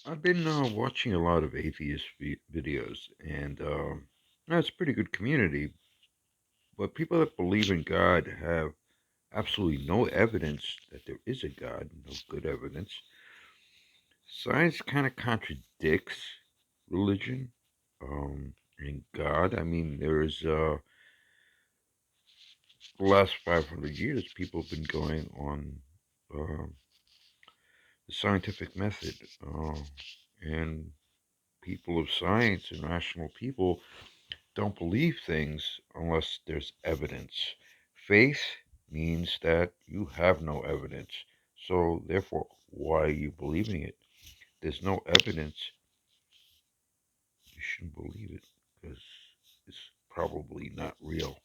I've been watching a lot of atheist videos, and it's a pretty good community. But people that believe in God have absolutely no evidence that there is a God, no good evidence. Science kind of contradicts religion and God. I mean, there is the last 500 years, people have been going on uh, the scientific method, and people of science and rational people don't believe things unless there's evidence. Faith means that you have no evidence. So, therefore, why are you believing it? There's no evidence. You shouldn't believe it because it's probably not real.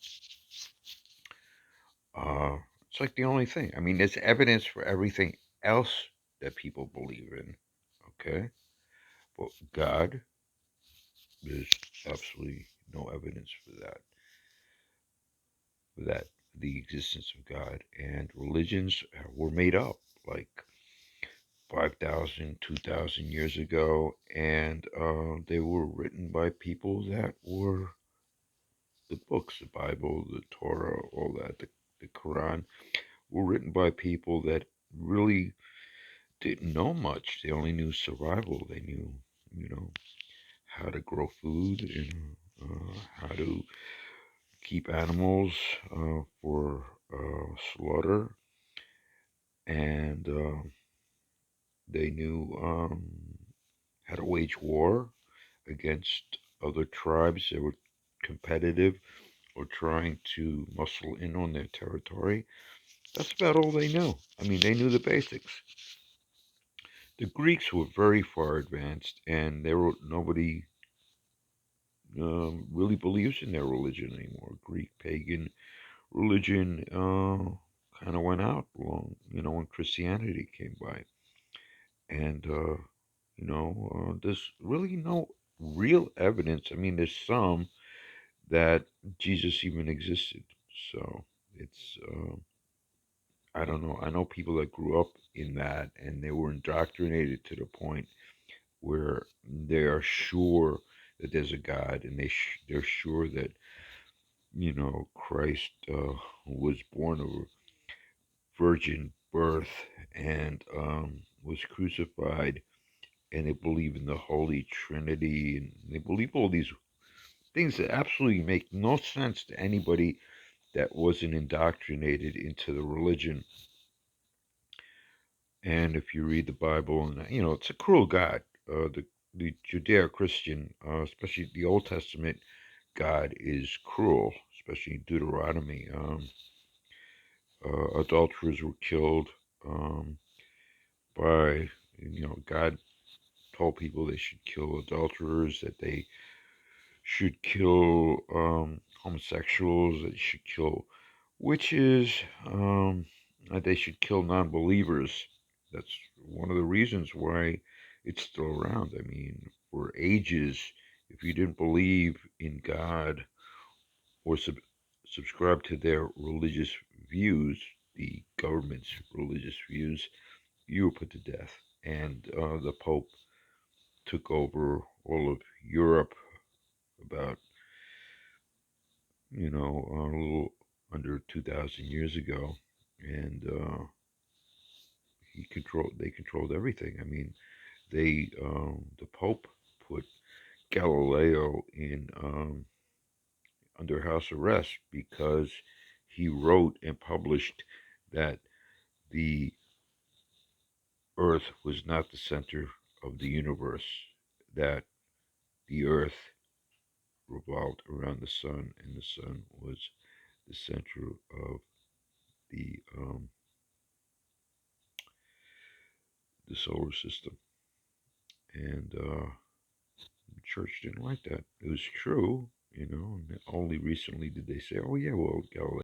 It's like the only thing. I mean, there's evidence for everything else that people believe in. Okay? But God, there's absolutely no evidence for that, the existence of God. And religions were made up like 5,000, 2,000 years ago, and they were written by people that were the books, the Bible, the Torah, all that, the Quran, were written by people that really didn't know much. They only knew survival. They knew, you know, how to grow food, how to keep animals for slaughter, and they knew how to wage war against other tribes that were competitive or trying to muscle in on their territory. That's about all they knew. I mean, they knew the basics. The Greeks were very far advanced, and nobody really believes in their religion anymore. Greek pagan religion kind of went out long, when Christianity came by. And, there's really no real evidence. I mean, there's some that Jesus even existed. So it's, I don't know. I know people that grew up in that and they were indoctrinated to the point where they are sure that there's a God and they're sure that, Christ was born of a virgin birth and was crucified, and they believe in the Holy Trinity, and they believe all these things that absolutely make no sense to anybody that wasn't indoctrinated into the religion. And if you read the Bible, and it's a cruel God. The Judeo-Christian, especially the Old Testament God, is cruel, especially in Deuteronomy. Adulterers were killed by, God told people they should kill adulterers, that they should kill homosexuals, that they should kill witches, that they should kill non-believers. That's one of the reasons why it's still around. I mean, for ages, if you didn't believe in God or subscribe to their religious views, the government's religious views, you were put to death. And the Pope took over all of Europe about, a little under 2,000 years ago. And they controlled everything. I mean, the Pope put Galileo in under house arrest because he wrote and published that the Earth was not the center of the universe, that the Earth revolved around the sun, and the sun was the center of the the solar system. And the church didn't like that. It was true, and only recently did they say, "Oh yeah, well, Galileo